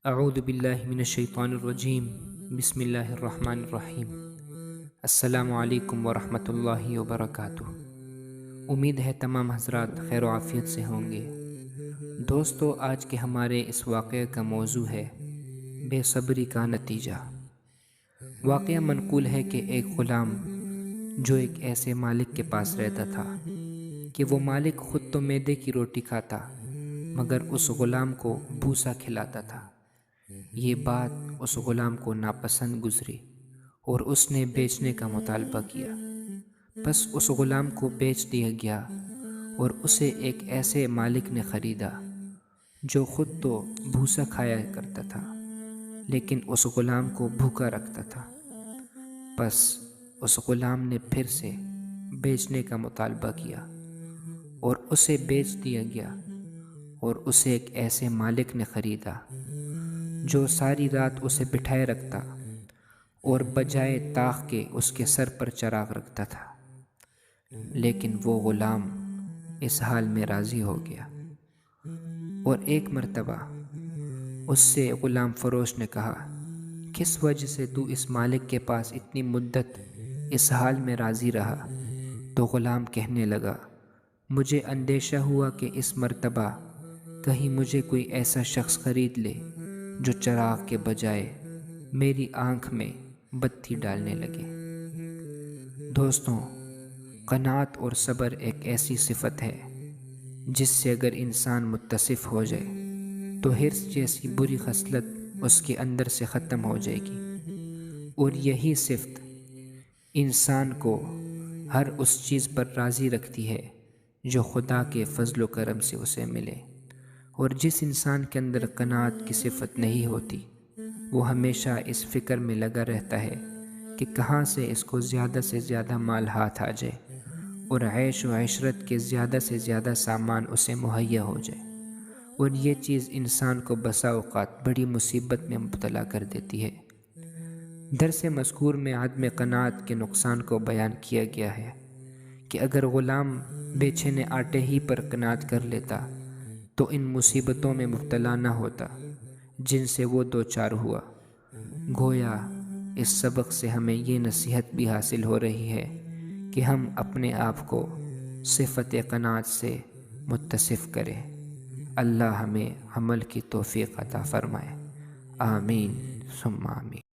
اعوذ باللہ من الشیطان الرجیم بسم اللہ الرحمن الرحیم۔ السلام علیکم ورحمۃ اللہ وبرکاتہ۔ امید ہے تمام حضرات خیر و عافیت سے ہوں گے۔ دوستو، آج کے ہمارے اس واقعے کا موضوع ہے بے صبری کا نتیجہ۔ واقعہ منقول ہے کہ ایک غلام جو ایک ایسے مالک کے پاس رہتا تھا کہ وہ مالک خود تو میدے کی روٹی کھاتا مگر اس غلام کو بھوسا کھلاتا تھا۔ یہ بات اس غلام کو ناپسند گزری اور اس نے بیچنے کا مطالبہ کیا۔ بس اس غلام کو بیچ دیا گیا اور اسے ایک ایسے مالک نے خریدا جو خود تو بھوسا کھایا کرتا تھا لیکن اس غلام کو بھوکا رکھتا تھا۔ بس اس غلام نے پھر سے بیچنے کا مطالبہ کیا اور اسے بیچ دیا گیا اور اسے ایک ایسے مالک نے خریدا جو ساری رات اسے بٹھائے رکھتا اور بجائے طاق کے اس کے سر پر چراغ رکھتا تھا۔ لیکن وہ غلام اس حال میں راضی ہو گیا اور ایک مرتبہ اس سے غلام فروش نے کہا، کس وجہ سے تو اس مالک کے پاس اتنی مدت اس حال میں راضی رہا؟ تو غلام کہنے لگا، مجھے اندیشہ ہوا کہ اس مرتبہ کہیں مجھے کوئی ایسا شخص خرید لے جو چراغ کے بجائے میری آنکھ میں بتی ڈالنے لگے۔ دوستوں، قناعت اور صبر ایک ایسی صفت ہے جس سے اگر انسان متصف ہو جائے تو حرص جیسی بری خصلت اس کے اندر سے ختم ہو جائے گی، اور یہی صفت انسان کو ہر اس چیز پر راضی رکھتی ہے جو خدا کے فضل و کرم سے اسے ملے۔ اور جس انسان کے اندر قناعت کی صفت نہیں ہوتی وہ ہمیشہ اس فکر میں لگا رہتا ہے کہ کہاں سے اس کو زیادہ سے زیادہ مال ہاتھ آ جائے اور عیش و عشرت کے زیادہ سے زیادہ سامان اسے مہیا ہو جائے، اور یہ چیز انسان کو بسا اوقات بڑی مصیبت میں مبتلا کر دیتی ہے۔ درس مذکور میں عدم قناعت کے نقصان کو بیان کیا گیا ہے کہ اگر غلام بیچنے آٹے ہی پر قناعت کر لیتا تو ان مصیبتوں میں مبتلا نہ ہوتا جن سے وہ دوچار ہوا۔ گویا اس سبق سے ہمیں یہ نصیحت بھی حاصل ہو رہی ہے کہ ہم اپنے آپ کو صفت قناعت سے متصف کریں۔ اللہ ہمیں عمل کی توفیق عطا فرمائے، آمین ثم آمین۔